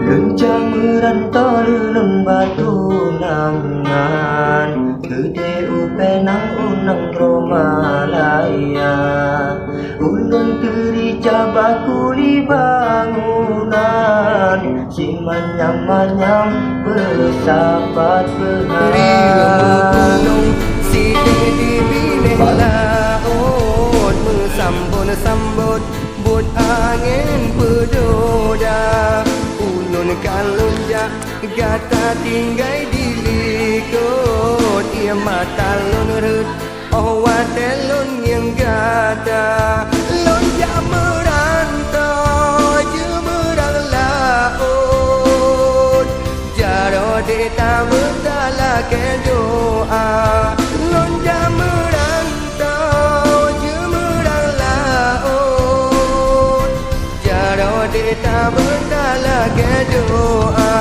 Lencang merantau leleng batu nangan, gede upenang unang Romalaya. Ulun terica bakuli bangunan, si manyam-manyam bersahabat bengan. Si dedi bine laut, mesambut-sambut but angin pedoda. Ulun kalunja gata tinggai di likut, ia mata lun rut oh watelun yang gata. Lonja merantau jemerang laut, jaro deta betala ke doa. Lonja merantau jemerang laut, jaro deta betala ke doa.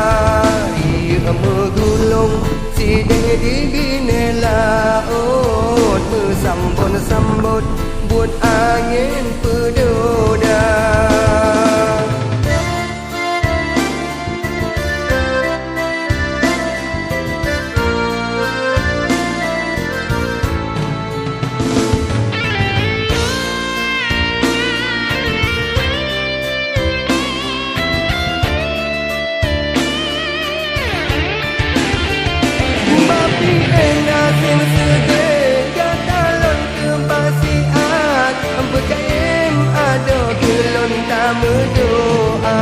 Ia megulung si dedi bine laut, mesambut-sambut buat angin pedoda. Berdoa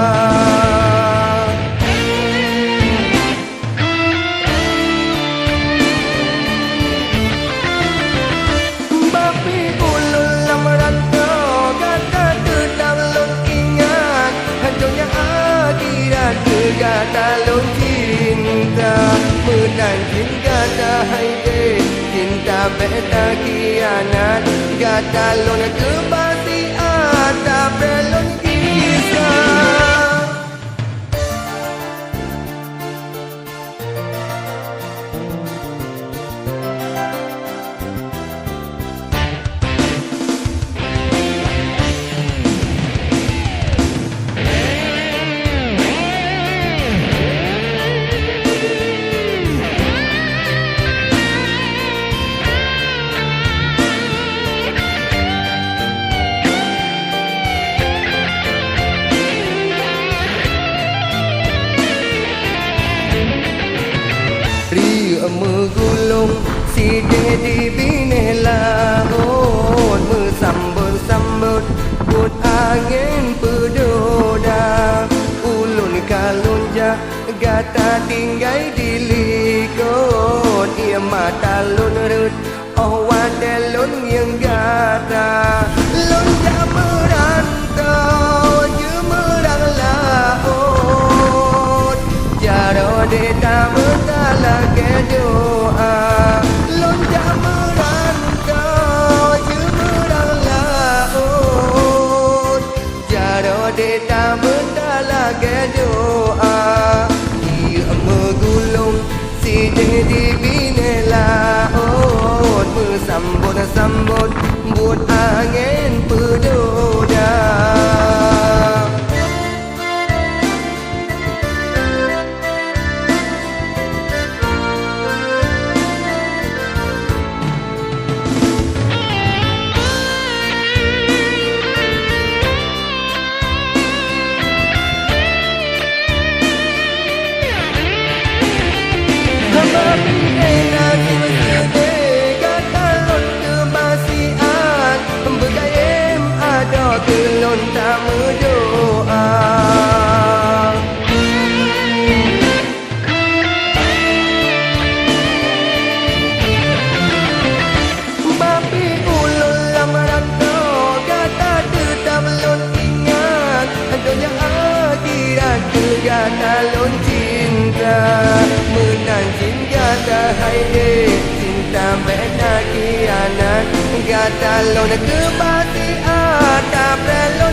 bapi ulun lamarantau kata tetap lun ingat, hancurnya akhirat kegata lun cinta. Menang cinta hai cinta beta kianat, gata lun kebasian tak belum kisah. Ria megulung si dedi bine laut, mesambut-sambut but angin pedoda. Ulun kalunja gata tinggai di likut, ia mata lun rut oh wadelun yang gata. Lonja merantau jemerang laut, jaro deta betala ke doa. Lonja merantau jemerang laut, jaro deta betala ke doa. Ia megulung si dedi bine laut, mesambut-sambut but angin pedoda. Kelon tak berdoa bapi ulun lamarantau kata tetap lon ingat, hancurnya akhirat kegata lon cinta. Menang cinta hai cinta beta kianat, gata lon kebasian tak perlu